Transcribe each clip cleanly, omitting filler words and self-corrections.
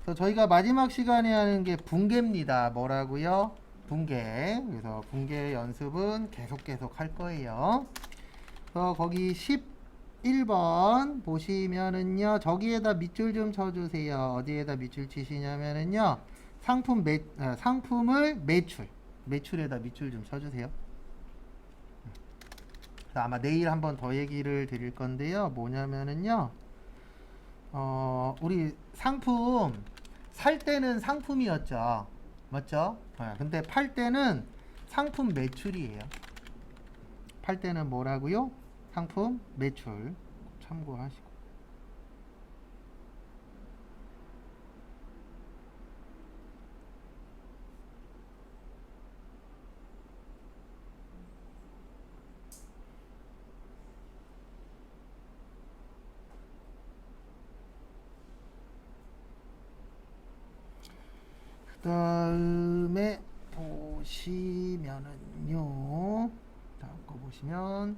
그래서 저희가 마지막 시간에 하는 게 붕괴입니다. 뭐라고요? 붕괴. 그래서 붕괴 연습은 계속 할 거예요. 그래서 거기 11번 보시면은요. 저기에다 밑줄 좀 쳐주세요. 어디에다 밑줄 치시냐면은요. 상품을 매출에다 밑줄 좀 쳐주세요. 그래서 아마 내일 한번 더 얘기를 드릴 건데요. 뭐냐면은요. 우리 상품 살 때는 상품이었죠. 맞죠? 근데 팔 때는 상품 매출이에요. 팔 때는 뭐라고요? 상품 매출 참고하시고. 그 다음에 보시면은요. 다음 거 보시면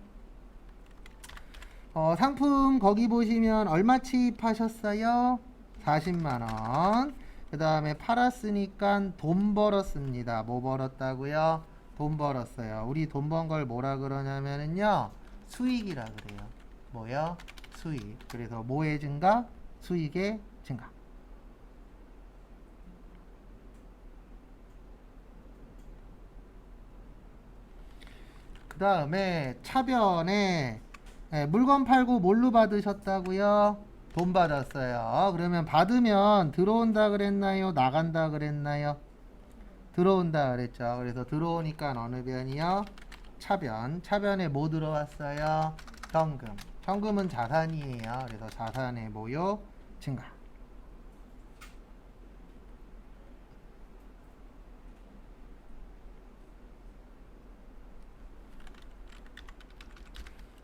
상품 거기 보시면 얼마치 파셨어요? 40만원. 그 다음에 팔았으니까 돈 벌었습니다. 뭐 벌었다고요? 돈 벌었어요. 우리 돈 번 걸 뭐라 그러냐면은요. 수익이라 그래요. 뭐요? 수익. 그래서 뭐의 증가? 수익의 증가. 그 다음에 차변에 물건 팔고 뭘로 받으셨다고요? 돈 받았어요. 그러면 받으면 들어온다 그랬나요? 나간다 그랬나요? 들어온다 그랬죠. 그래서 들어오니까 어느 변이요? 차변. 차변에 뭐 들어왔어요? 현금. 현금은 자산이에요. 그래서 자산의 뭐요? 증가.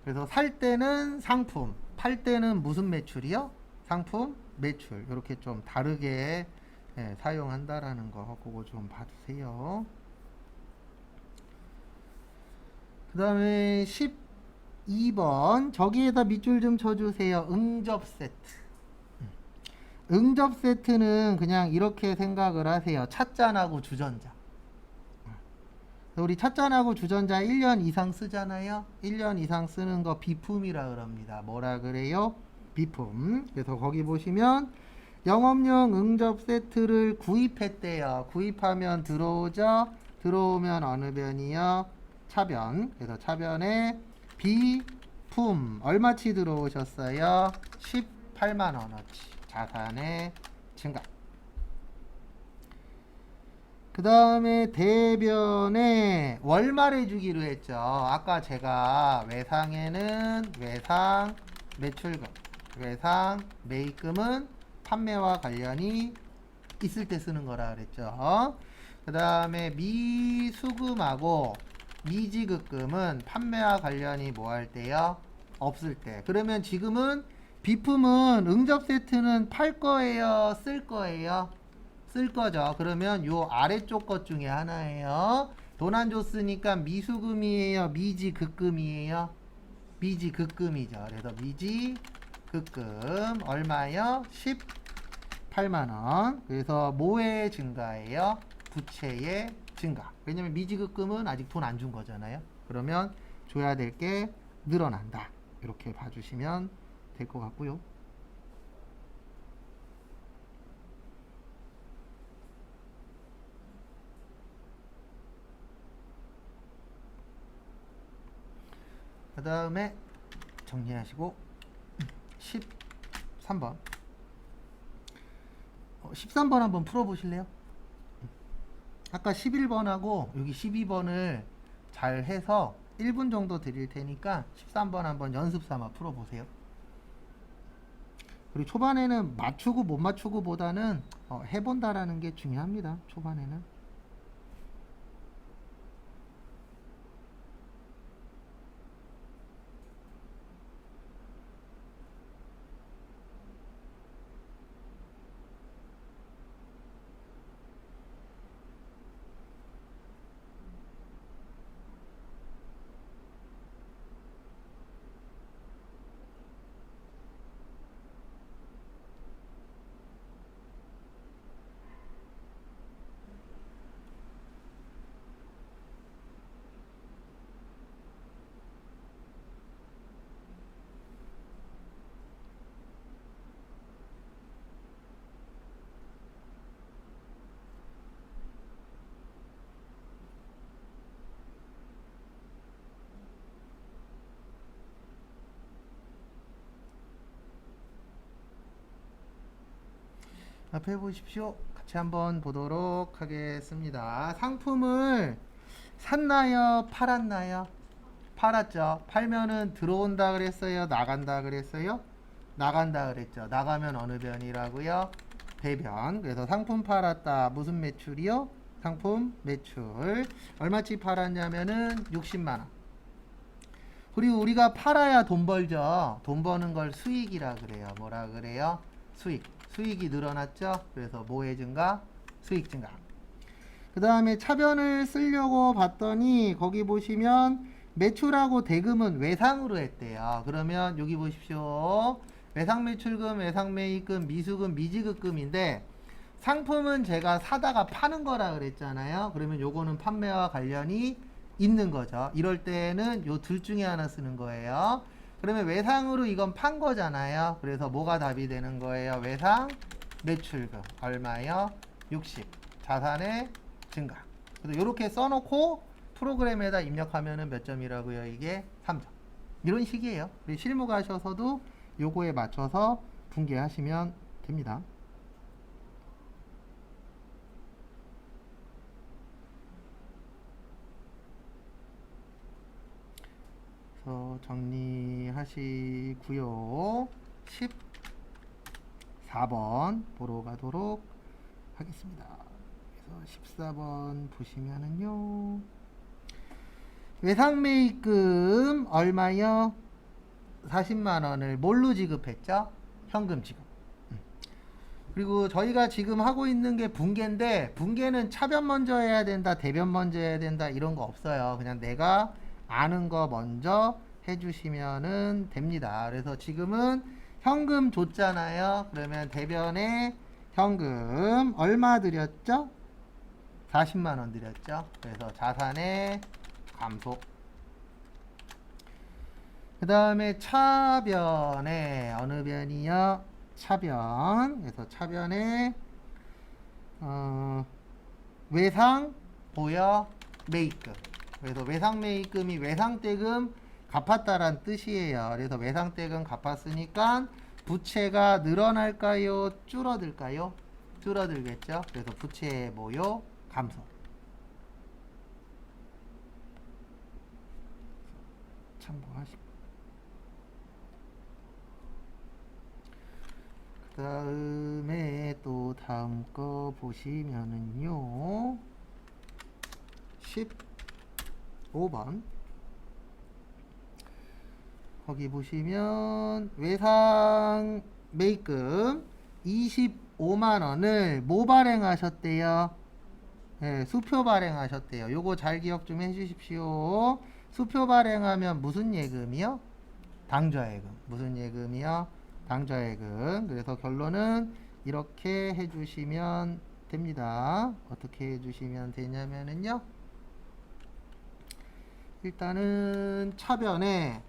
그래서 살 때는 상품, 팔 때는 무슨 매출이요? 상품 매출. 이렇게 좀 다르게 사용한다라는 거 그거 좀 봐주세요. 그 다음에 12번 저기에다 밑줄 좀 쳐주세요. 응접 세트. 응접 세트는 그냥 이렇게 생각을 하세요. 찻잔하고 주전자. 우리 찻잔하고 주전자 1년 이상 쓰잖아요. 1년 이상 쓰는 거 비품이라 그럽니다. 뭐라 그래요? 비품. 그래서 거기 보시면 영업용 응접 세트를 구입했대요. 구입하면 들어오죠. 들어오면 어느 변이요? 차변. 그래서 차변에 비품 얼마치 들어오셨어요? 18만 원어치. 자산의 증가. 그 다음에 대변에 월말에 주기로 했죠. 아까 제가 외상에는 외상 매출금, 외상 매입금은 판매와 관련이 있을 때 쓰는 거라 그랬죠. 그 다음에 미수금하고 미지급금은 판매와 관련이 뭐 할 때요? 없을 때. 그러면 지금은 비품은 응접 세트는 팔 거예요? 쓸 거예요? 쓸 거죠. 그러면 요 아래쪽 것 중에 하나예요. 돈 안 줬으니까 미수금이에요? 미지급금이에요? 미지급금이죠. 그래서 미지급금 얼마요? 18만원. 그래서 뭐의 증가예요? 부채의 증가. 왜냐면 미지급금은 아직 돈 안 준 거잖아요. 그러면 줘야 될 게 늘어난다. 이렇게 봐주시면 될 것 같고요. 그 다음에 정리하시고 13번 13번 한번 풀어보실래요? 아까 11번하고 여기 12번을 잘 해서 1분 정도 드릴 테니까 13번 한번 연습 삼아 풀어보세요. 그리고 초반에는 맞추고 못 맞추고 보다는 해본다라는 게 중요합니다. 초반에는. 앞에 보십시오. 같이 한번 보도록 하겠습니다. 상품을 샀나요? 팔았나요? 팔았죠. 팔면은 들어온다 그랬어요? 나간다 그랬어요? 나간다 그랬죠. 나가면 어느 변이라고요? 대변. 그래서 상품 팔았다. 무슨 매출이요? 상품 매출. 얼마치 팔았냐면은 60만 원. 그리고 우리가 팔아야 돈 벌죠. 돈 버는 걸 수익이라 그래요. 뭐라 그래요? 수익. 수익이 늘어났죠. 그래서 뭐의 증가? 수익 증가. 그 다음에 차변을 쓰려고 봤더니 거기 보시면 매출하고 대금은 외상으로 했대요. 그러면 여기 보십시오. 외상 매출금, 외상 매입금, 미수금, 미지급금인데 상품은 제가 사다가 파는 거라 그랬잖아요. 그러면 요거는 판매와 관련이 있는 거죠. 이럴 때는 요 둘 중에 하나 쓰는 거예요. 그러면 외상으로 이건 판 거잖아요. 그래서 뭐가 답이 되는 거예요? 외상 매출금 얼마요? 60. 자산의 증가. 그래서 이렇게 써놓고 프로그램에다 입력하면은 몇 점이라고요? 이게 3점. 이런 식이에요. 실무 가셔서도 요거에 맞춰서 분개하시면 됩니다. 그래서 정리하시고요. 14번 보러 가도록 하겠습니다. 그래서 14번 보시면은요. 외상매입금 얼마요? 40만 원을 뭘로 지급했죠? 현금 지급. 그리고 저희가 지금 하고 있는 게 분계인데 분계는 차변 먼저 해야 된다, 대변 먼저 해야 된다 이런 거 없어요. 그냥 내가 아는 거 먼저 해주시면은 됩니다. 그래서 지금은 현금 줬잖아요. 그러면 대변에 현금 얼마 드렸죠? 40만 원 드렸죠. 그래서 자산의 감소. 그 다음에 차변에 어느 변이요? 차변. 그래서 차변에 외상, 보여, 매입금. 그래서 외상 매입금이 외상대금 갚았다란 뜻이에요. 그래서 외상대금 갚았으니까 부채가 늘어날까요? 줄어들까요? 줄어들겠죠. 그래서 부채의 모요 감소. 참고하시고. 그 다음에 또 다음 거 보시면은요. 15번. 거기 보시면 외상 매입금 25만 원을 뭐 발행하셨대요? 네, 수표 발행하셨대요. 요거 잘 기억 좀 해주십시오. 수표 발행하면 무슨 예금이요? 당좌예금. 무슨 예금이요? 당좌예금. 그래서 결론은 이렇게 해주시면 됩니다. 어떻게 해주시면 되냐면은요. 일단은 차변에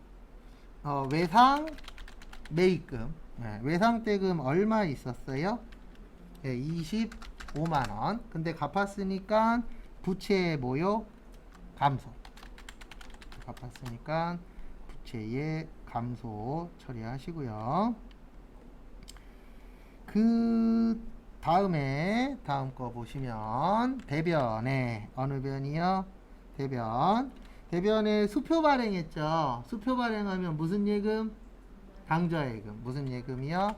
외상 매입금, 외상대금 얼마 있었어요? 25만원. 근데 갚았으니까 부채의 모요 감소. 갚았으니까 부채의 감소 처리하시고요. 그 다음에 다음 거 보시면 대변에 어느 변이요? 대변. 대변에 수표 발행했죠. 수표 발행하면 무슨 예금? 당좌예금. 무슨 예금이요?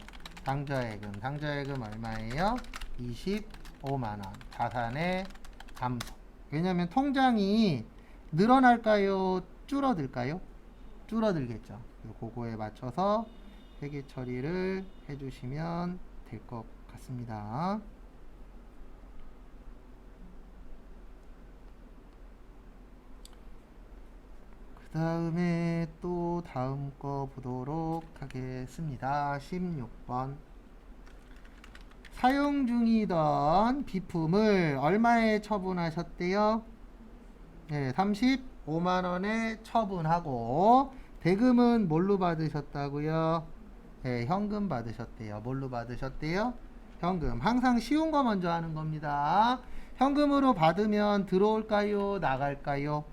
당좌예금. 당좌예금 얼마예요? 25만원. 자산의 감소. 왜냐면 통장이 늘어날까요? 줄어들까요? 줄어들겠죠. 그거에 맞춰서 회계 처리를 해주시면 될 것 같습니다. 그 다음에 또 다음 거 보도록 하겠습니다. 16번. 사용 중이던 비품을 얼마에 처분하셨대요? 네, 35만원에 처분하고 대금은 뭘로 받으셨다고요? 네, 현금 받으셨대요. 뭘로 받으셨대요? 현금. 항상 쉬운 거 먼저 하는 겁니다. 현금으로 받으면 들어올까요? 나갈까요?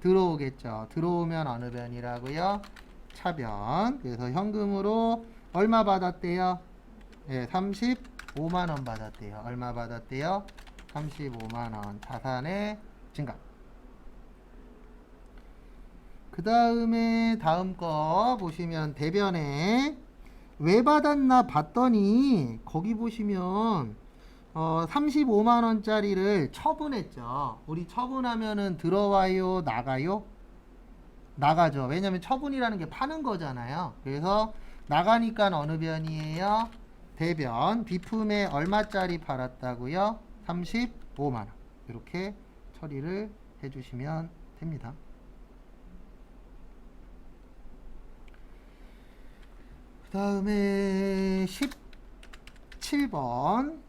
들어오겠죠. 들어오면 어느 변이라고요? 차변. 그래서 현금으로 얼마 받았대요? 네, 35 35만 원 받았대요. 얼마 받았대요? 35만 원 자산의 증가. 그 다음에 다음 거 보시면 대변에 왜 받았나 봤더니 거기 보시면 35만 원짜리를 처분했죠. 우리 처분하면은 들어와요, 나가요? 나가죠. 왜냐면 처분이라는 게 파는 거잖아요. 그래서 나가니까 어느 변이에요? 대변. 비품에 얼마짜리 팔았다고요? 35만 원. 이렇게 처리를 해주시면 됩니다. 그 다음에 17번.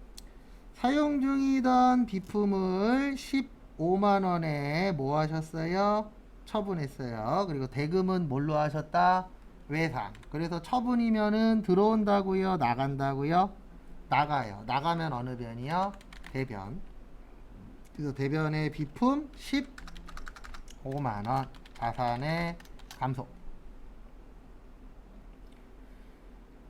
사용 중이던 비품을 15만 원에 뭐 하셨어요? 처분했어요. 그리고 대금은 뭘로 하셨다? 외상. 그래서 처분이면은 들어온다고요? 나간다고요? 나가요. 나가면 어느 변이요? 대변. 그래서 대변의 비품 15만 원. 자산의 감소.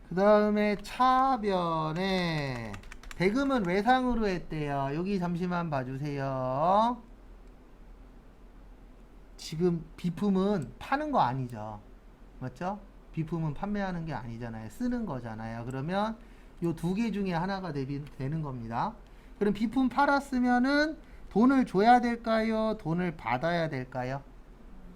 그 다음에 차변에 대금은 외상으로 했대요. 여기 잠시만 봐주세요. 지금 비품은 파는 거 아니죠. 맞죠? 비품은 판매하는 게 아니잖아요. 쓰는 거잖아요. 그러면 요 두 개 중에 하나가 되는 겁니다. 그럼 비품 팔았으면은 돈을 줘야 될까요? 돈을 받아야 될까요?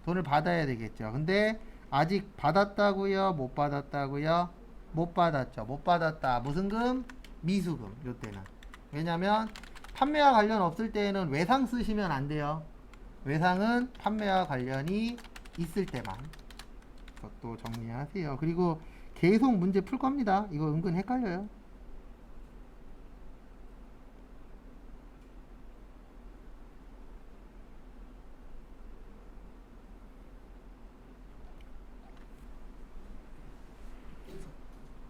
돈을 받아야 되겠죠. 근데 아직 받았다고요? 못 받았다고요? 못 받았죠. 못 받았다. 무슨 금? 미수금. 요때는. 왜냐면 판매와 관련 없을 때에는 외상 쓰시면 안 돼요. 외상은 판매와 관련이 있을 때만. 그것도 정리하세요. 그리고 계속 문제 풀 겁니다. 이거 은근 헷갈려요.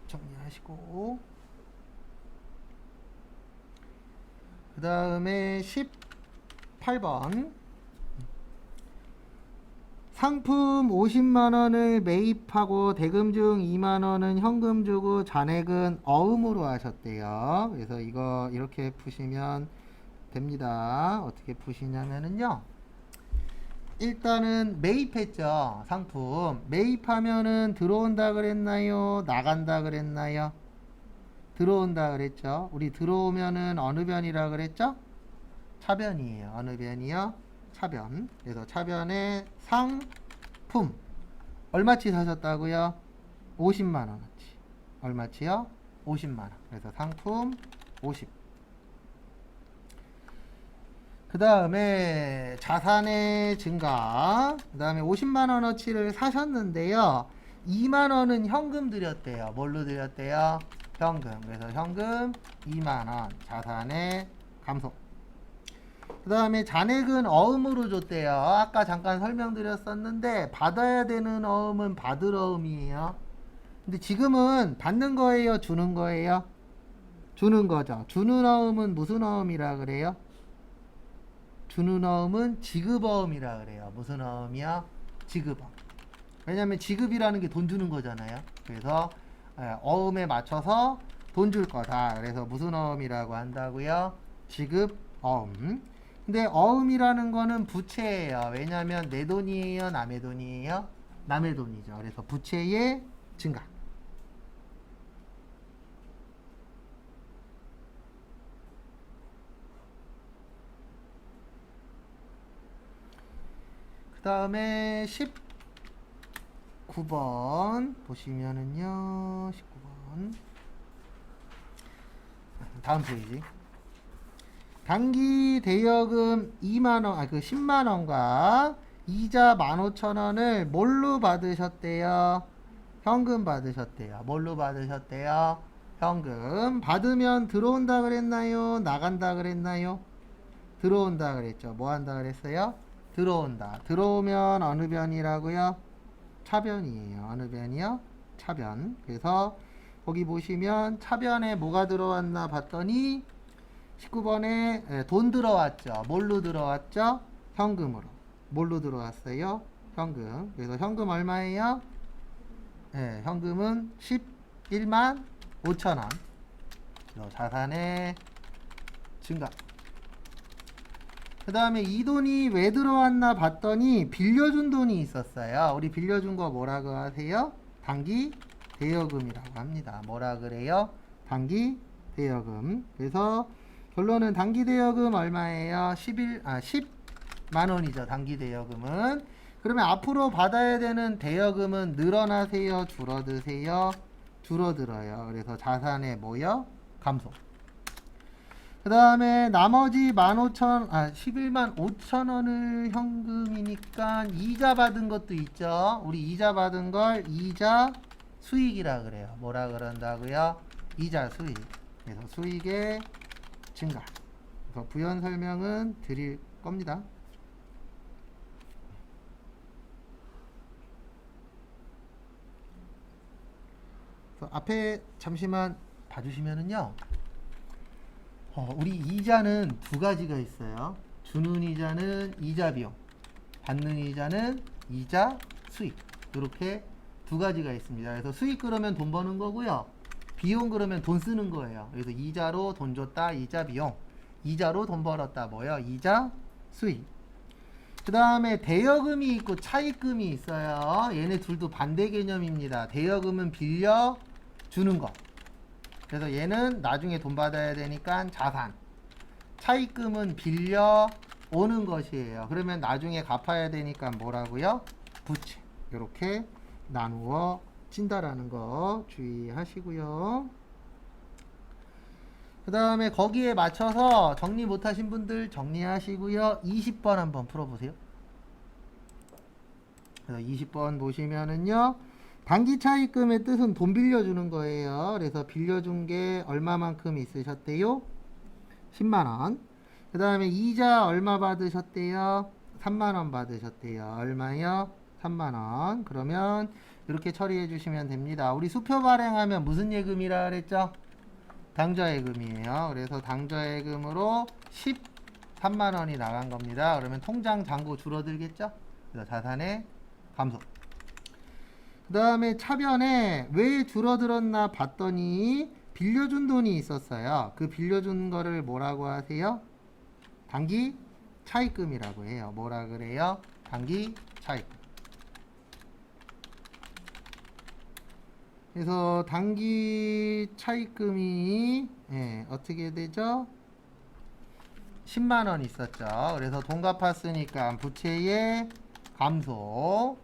정리하시고 그 다음에 18번 상품 50만원을 매입하고 대금 중 2만원은 현금 주고 잔액은 어음으로 하셨대요. 그래서 이거 이렇게 푸시면 됩니다. 어떻게 푸시냐면은요, 일단은 매입했죠. 상품 매입하면은 들어온다 그랬나요? 나간다 그랬나요? 들어온다 그랬죠. 우리 들어오면은 어느 변이라 그랬죠? 차변이에요. 어느 변이요? 차변. 그래서 차변의 상품 얼마치 사셨다고요? 50만원어치. 얼마치요? 50만원. 그래서 상품 50. 그 다음에 자산의 증가. 그 다음에 50만원어치를 사셨는데요, 2만원은 현금 드렸대요. 뭘로 드렸대요? 현금. 그래서 현금 2만원. 자산의 감소. 그 다음에 잔액은 어음으로 줬대요. 아까 잠깐 설명드렸었는데 받아야 되는 어음은 받을 어음이에요. 근데 지금은 받는 거예요? 주는 거예요? 주는 거죠. 주는 어음은 무슨 어음이라 그래요? 주는 어음은 지급어음이라 그래요. 무슨 어음이야? 지급어음. 왜냐면 지급이라는 게 돈 주는 거잖아요. 그래서 어음에 맞춰서 돈 줄 거다. 그래서 무슨 어음이라고 한다고요? 지급어음. 근데 어음이라는 거는 부채예요. 왜냐면 내 돈이에요? 남의 돈이에요? 남의 돈이죠. 그래서 부채의 증가. 그 다음에 19번 보시면은요, 19번 다음 페이지. 단기 대여금 2만원, 그 10만원과 이자 15,000원을 뭘로 받으셨대요? 현금 받으셨대요. 뭘로 받으셨대요? 현금. 받으면 들어온다 그랬나요? 나간다 그랬나요? 들어온다 그랬죠. 뭐 한다 그랬어요? 들어온다. 들어오면 어느 변이라고요? 차변이에요. 어느 변이요? 차변. 그래서 거기 보시면 차변에 뭐가 들어왔나 봤더니 19번에 돈 들어왔죠. 뭘로 들어왔죠? 현금으로. 뭘로 들어왔어요? 현금. 그래서 현금 얼마예요? 현금은 11만 5천원. 자산의 증가. 그 다음에 이 돈이 왜 들어왔나 봤더니 빌려준 돈이 있었어요. 우리 빌려준 거 뭐라고 하세요? 단기 대여금이라고 합니다. 뭐라 그래요? 단기 대여금. 그래서 결론은 단기 대여금 얼마예요? 10만 원이죠. 단기 대여금은. 그러면 앞으로 받아야 되는 대여금은 늘어나세요? 줄어드세요? 줄어들어요. 그래서 자산의 뭐요? 감소. 그 다음에 나머지 11만 5천 원을 현금이니까 이자 받은 것도 있죠. 우리 이자 받은 걸 이자 수익이라 그래요. 뭐라 그런다고요? 이자 수익. 그래서 수익의 증가. 그래서 부연 설명은 드릴 겁니다. 그래서 앞에 잠시만 봐주시면은요. 우리 이자는 두 가지가 있어요. 주는 이자는 이자 비용, 받는 이자는 이자 수익. 이렇게 두 가지가 있습니다. 그래서 수익 그러면 돈 버는 거고요. 비용 그러면 돈 쓰는 거예요. 그래서 이자로 돈 줬다, 이자 비용. 이자로 돈 벌었다, 뭐요? 이자 수익. 그 다음에 대여금이 있고 차입금이 있어요. 얘네 둘도 반대 개념입니다. 대여금은 빌려 주는 거. 그래서 얘는 나중에 돈 받아야 되니까 자산. 차입금은 빌려 오는 것이에요. 그러면 나중에 갚아야 되니까 뭐라고요? 부채. 이렇게 나누어 진다라는 거 주의하시고요. 그 다음에 거기에 맞춰서 정리 못하신 분들 정리하시고요. 20번 한번 풀어보세요. 그래서 20번 보시면은요. 단기 차입금의 뜻은 돈 빌려주는 거예요. 그래서 빌려준 게 얼마만큼 있으셨대요? 10만원. 그 다음에 이자 얼마 받으셨대요? 3만원 받으셨대요. 얼마요? 3만원. 그러면 이렇게 처리해 주시면 됩니다. 우리 수표 발행하면 무슨 예금이라 그랬죠? 당좌예금이에요. 그래서 당좌예금으로 13만원이 나간 겁니다. 그러면 통장 잔고 줄어들겠죠? 그래서 자산의 감소. 그 다음에 차변에 왜 줄어들었나 봤더니 빌려준 돈이 있었어요. 그 빌려준 거를 뭐라고 하세요? 단기 차입금이라고 해요. 뭐라 그래요? 단기 차입금. 그래서 단기 차입금이 어떻게 되죠? 10만원 있었죠. 그래서 돈 갚았으니까 부채의 감소.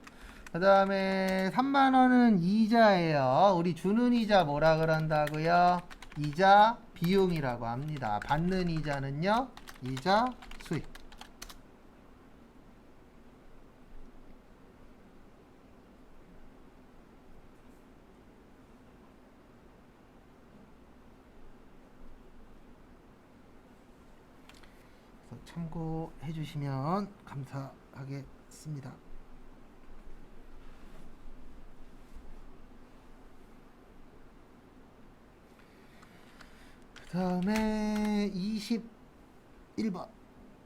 그 다음에 3만원은 이자예요. 우리 주는 이자 뭐라 그런다고요? 이자 비용이라고 합니다. 받는 이자는요? 이자 수익. 그래서 참고해 주시면 감사하겠습니다. 그 다음에 21번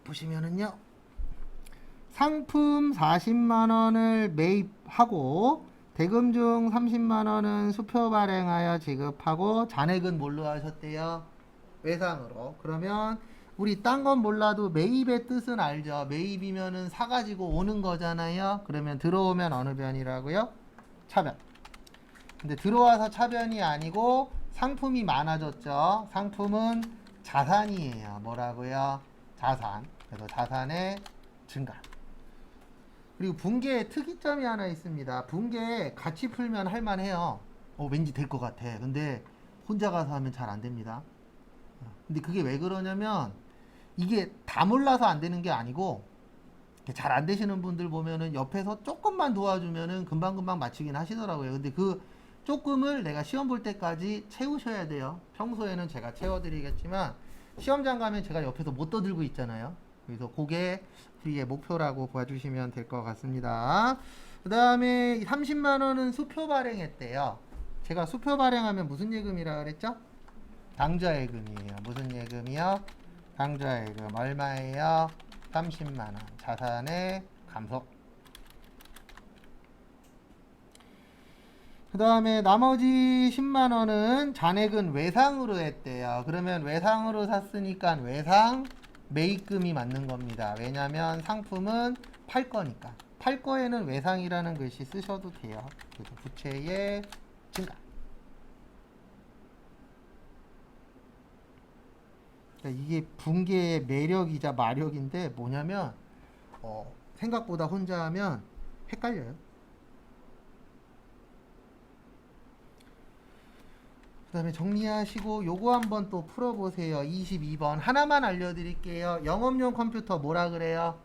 보시면은요. 상품 40만원을 매입하고 대금 중 30만원은 수표 발행하여 지급하고 잔액은 뭘로 하셨대요? 외상으로. 그러면 우리 딴 건 몰라도 매입의 뜻은 알죠? 매입이면은 사가지고 오는 거잖아요. 그러면 들어오면 어느 변이라고요? 차변. 근데 들어와서 차변이 아니고 상품이 많아졌죠. 상품은 자산이에요. 뭐라고요? 자산. 그래서 자산의 증가. 그리고 분계의 특이점이 하나 있습니다. 분계 같이 풀면 할만해요. 왠지 될 것 같아. 근데 혼자 가서 하면 잘 안 됩니다. 근데 그게 왜 그러냐면 이게 다 몰라서 안 되는 게 아니고 잘 안 되시는 분들 보면은 옆에서 조금만 도와주면은 금방금방 맞추긴 하시더라고요. 근데 그 조금을 내가 시험 볼 때까지 채우셔야 돼요. 평소에는 제가 채워드리겠지만 시험장 가면 제가 옆에서 못 떠들고 있잖아요. 그래서 그게 우리의 목표라고 봐주시면 될 것 같습니다. 그 다음에 30만원은 수표 발행했대요. 제가 수표 발행하면 무슨 예금이라 그랬죠? 당좌예금이에요. 무슨 예금이요? 당좌예금. 얼마예요? 30만원. 자산의 감소. 그 다음에 나머지 10만 원은 잔액은 외상으로 했대요. 그러면 외상으로 샀으니까 외상 매입금이 맞는 겁니다. 왜냐면 상품은 팔 거니까. 팔 거에는 외상이라는 글씨 쓰셔도 돼요. 그래서 부채의 증가. 그러니까 이게 분계의 매력이자 마력인데 뭐냐면 생각보다 혼자 하면 헷갈려요. 그 다음에 정리하시고 요거 한번 또 풀어보세요. 22번 하나만 알려드릴게요. 영업용 컴퓨터 뭐라 그래요?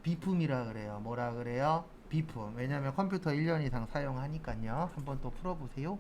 비품이라 그래요. 뭐라 그래요? 비품. 왜냐면 컴퓨터 1년 이상 사용하니까요. 한번 또 풀어보세요.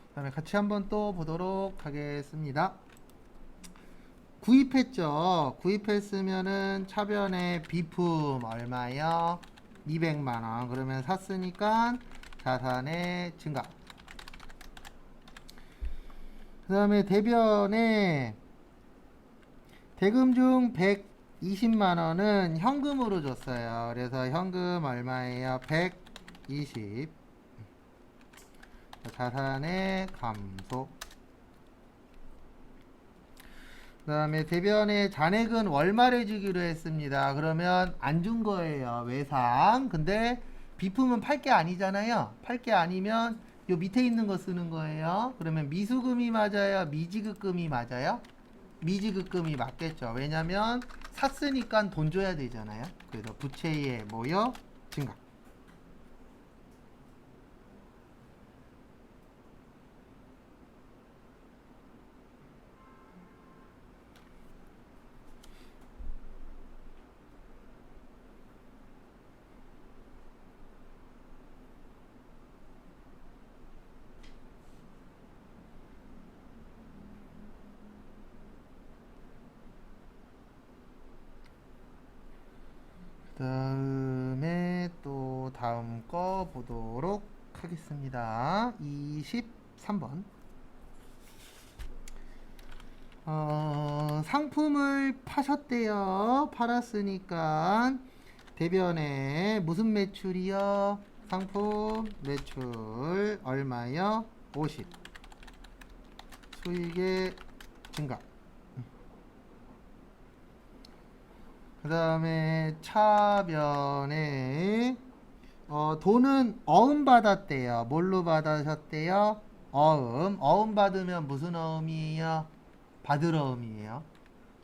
그 다음에 같이 한번 또 보도록 하겠습니다. 구입했죠. 구입했으면은 차변에 비품 얼마요? 200만원. 그러면 샀으니까 자산의 증가. 그 다음에 대변에 대금 중 120만원은 현금으로 줬어요. 그래서 현금 얼마예요? 120. 자산의 감소. 그 다음에 대변의 잔액은 월말에 주기로 했습니다. 그러면 안 준 거예요. 외상. 근데 비품은 팔 게 아니잖아요. 팔 게 아니면 요 밑에 있는 거 쓰는 거예요. 그러면 미수금이 맞아요? 미지급금이 맞아요? 미지급금이 맞겠죠. 왜냐면 샀으니까 돈 줘야 되잖아요. 그래서 부채의 뭐요? 증가. 다음에 또 다음 거 보도록 하겠습니다. 23번. 상품을 파셨대요. 팔았으니까 대변에 무슨 매출이요? 상품 매출 얼마요? 50. 수익의 증가. 그 다음에 차변에 돈은 어음 받았대요. 뭘로 받으셨대요? 어음. 어음 받으면 무슨 어음이에요? 받을 어음이에요.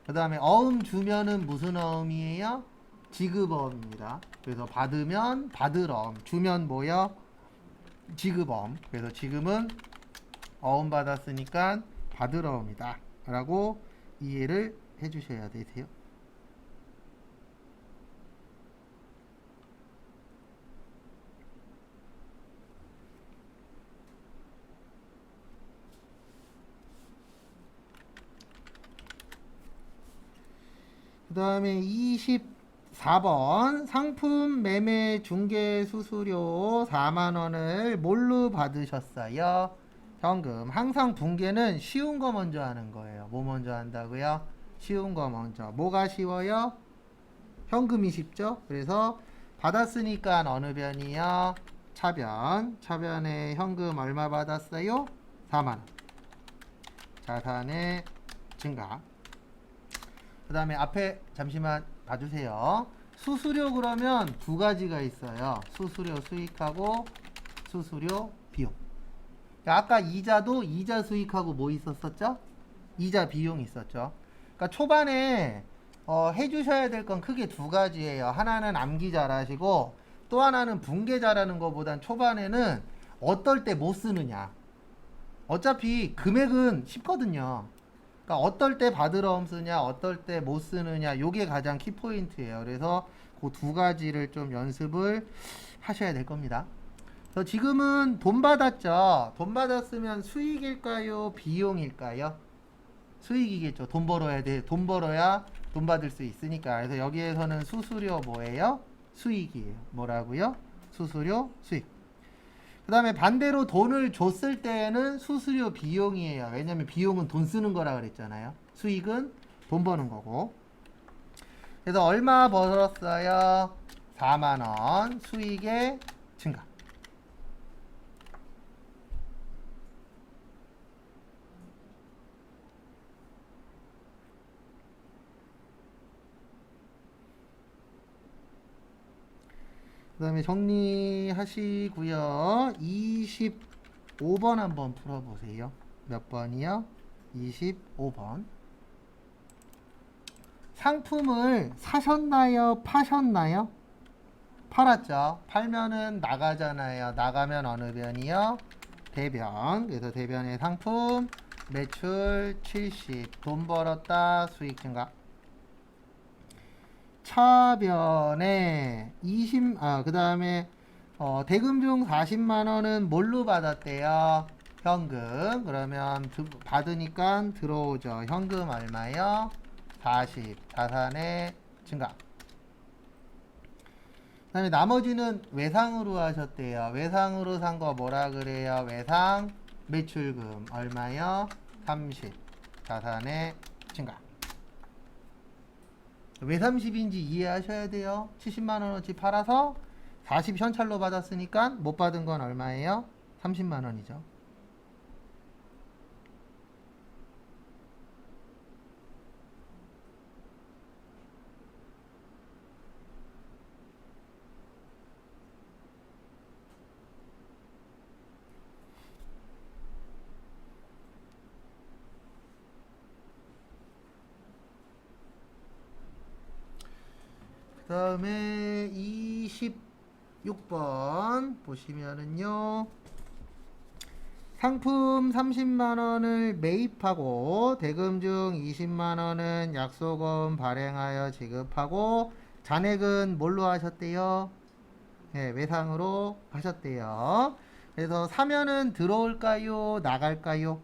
그 다음에 어음 주면은 무슨 어음이에요? 지급 어음입니다. 그래서 받으면 받을 어음, 주면 뭐요? 지급 어음. 그래서 지금은 어음 받았으니까 받을 어음이다 라고 이해를 해 주셔야 되세요. 그 다음에 24 4번 상품 매매 중개 수수료 4만 원을 뭘로 받으셨어요? 현금. 항상 분계는 쉬운 거 먼저 하는 거예요. 뭐 먼저 한다고요? 쉬운 거 먼저. 뭐가 쉬워요? 현금이 쉽죠? 그래서 받았으니까 어느 변이요? 차변. 차변에 현금 얼마 받았어요? 4만 원. 자산의 증가. 그 다음에 앞에 잠시만 봐주세요. 수수료 그러면 두 가지가 있어요. 수수료 수익하고 수수료 비용. 아까 이자도 이자 수익하고 뭐 있었었죠? 이자 비용 있었죠. 그러니까 초반에 해주셔야 될 건 크게 두 가지예요. 하나는 암기 잘하시고 또 하나는 분계 잘하는 것보단 초반에는 어떨 때 못 쓰느냐. 어차피 금액은 쉽거든요. 그러니까 어떨 때 받으러 쓰냐, 어떨 때 못 쓰느냐, 요게 가장 키포인트예요. 그래서 그 두 가지를 좀 연습을 하셔야 될 겁니다. 그래서 지금은 돈 받았죠. 돈 받았으면 수익일까요? 비용일까요? 수익이겠죠. 돈 벌어야 돼. 돈 벌어야 돈 받을 수 있으니까. 그래서 여기에서는 수수료 뭐예요? 수익이에요. 뭐라고요? 수수료 수익. 그 다음에 반대로 돈을 줬을 때는 수수료 비용이에요. 왜냐면 비용은 돈 쓰는 거라 그랬잖아요. 수익은 돈 버는 거고. 그래서 얼마 벌었어요? 4만원 수익의 증가. 그 다음에 정리하시고요. 25번 한번 풀어보세요. 몇 번이요? 25번. 상품을 사셨나요? 파셨나요? 팔았죠. 팔면은 나가잖아요. 나가면 어느 변이요? 대변. 그래서 대변의 상품 매출 70. 돈 벌었다. 수익 증가. 차변에 그 다음에 대금 중 40만원은 뭘로 받았대요? 현금. 그러면 받으니까 들어오죠. 현금 얼마요? 40. 자산의 증가. 그 다음에 나머지는 외상으로 하셨대요. 외상으로 산 거 뭐라 그래요? 외상 매출금 얼마요? 30. 자산의 증가. 왜 30인지 이해하셔야 돼요. 70만원어치 팔아서 40 현찰로 받았으니까 못 받은 건 얼마예요? 30만원이죠. 그 다음에 26번 보시면은요. 상품 30만원을 매입하고 대금 중 20만원은 약속금 발행하여 지급하고 잔액은 뭘로 하셨대요? 네, 외상으로 하셨대요. 그래서 사면은 들어올까요? 나갈까요?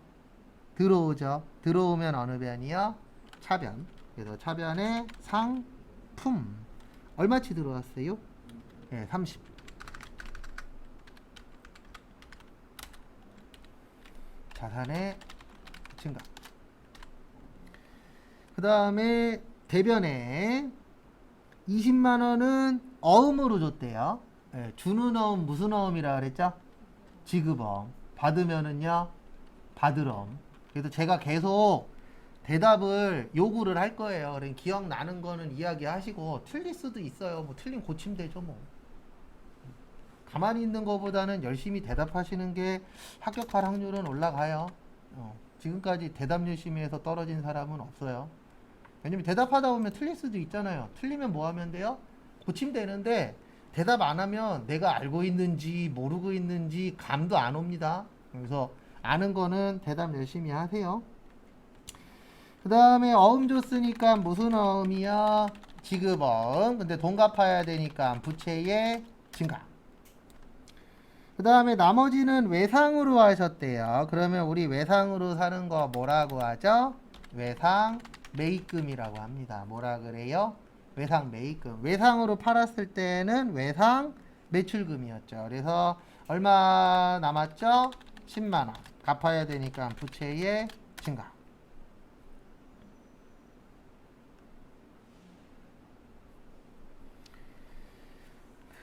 들어오죠. 들어오면 어느 변이요? 차변. 그래서 차변에 상품. 얼마치 들어왔어요? 네, 30. 자산의 증가. 그 다음에 대변에 20만원은 어음으로 줬대요. 네, 주는 어음 무슨 어음이라 그랬죠? 지급어음. 받으면은요 받으러음. 그래서 제가 계속 대답을 요구를 할 거예요. 그러니까 기억나는 거는 이야기하시고 틀릴 수도 있어요. 뭐 틀린 고치면 되죠 뭐. 가만히 있는 것보다는 열심히 대답하시는 게 합격할 확률은 올라가요. 지금까지 대답 열심히 해서 떨어진 사람은 없어요. 왜냐면 대답하다 보면 틀릴 수도 있잖아요. 틀리면 뭐 하면 돼요? 고치면 되는데 대답 안 하면 내가 알고 있는지 모르고 있는지 감도 안 옵니다. 그래서 아는 거는 대답 열심히 하세요. 그 다음에 어음 줬으니까 무슨 어음이야? 지급어음. 근데 돈 갚아야 되니까 부채의 증가. 그 다음에 나머지는 외상으로 하셨대요. 그러면 우리 외상으로 사는 거 뭐라고 하죠? 외상 매입금이라고 합니다. 뭐라 그래요? 외상 매입금. 외상으로 팔았을 때는 외상 매출금이었죠. 그래서 얼마 남았죠? 10만 원. 갚아야 되니까 부채의 증가.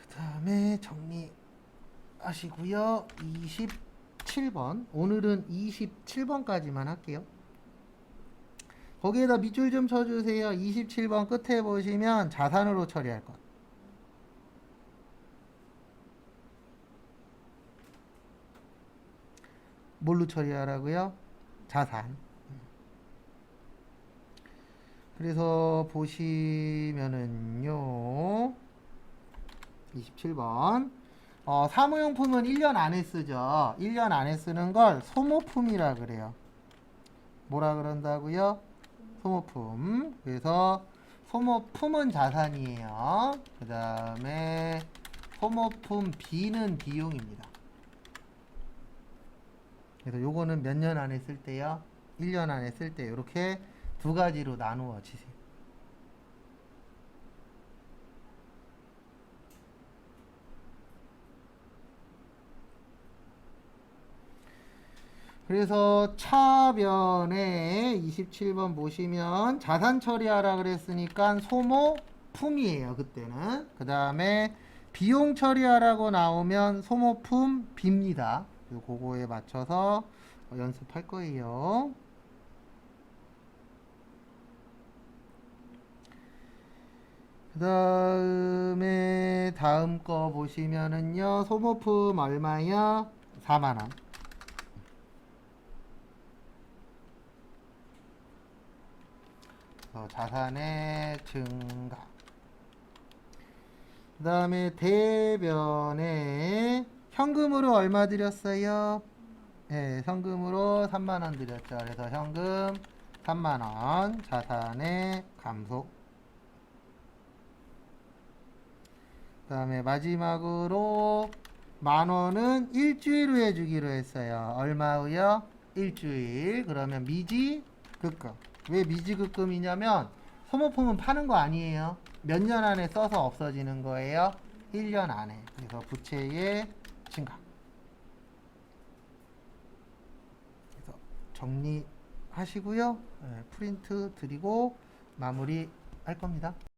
그 다음에 정리하시고요. 27번. 오늘은 27번까지만 할게요. 거기에다 밑줄 좀 쳐주세요. 27번 끝에 보시면 자산으로 처리할 것. 뭘로 처리하라고요? 자산. 그래서 보시면은요. 27번. 사무용품은 1년 안에 쓰죠. 1년 안에 쓰는 걸 소모품이라 그래요. 뭐라 그런다고요? 소모품. 그래서 소모품은 자산이에요. 그 다음에 소모품 B는 비용입니다. 그래서 요거는 몇 년 안에 쓸 때요? 1년 안에 쓸 때 이렇게 두 가지로 나누어 지세요. 그래서 차변에 27번 보시면 자산 처리하라 그랬으니까 소모품이에요. 그때는. 그 다음에 비용 처리하라고 나오면 소모품 B입니다. 그거에 맞춰서 연습할 거예요. 그 다음에 다음 거 보시면은요. 소모품 얼마요? 4만원. 자산의 증가. 그 다음에 대변에 현금으로 얼마 드렸어요? 네, 현금으로 3만원 드렸죠. 그래서 현금 3만원, 자산의 감소. 그 다음에 마지막으로 만원은 일주일 후에 주기로 했어요. 얼마 후요? 일주일. 그러면 미지급금. 왜 미지급금이냐면 소모품은 파는 거 아니에요. 몇 년 안에 써서 없어지는 거예요. 1년 안에. 그래서 부채의 증가. 그래서 정리하시고요. 프린트 드리고 마무리 할 겁니다.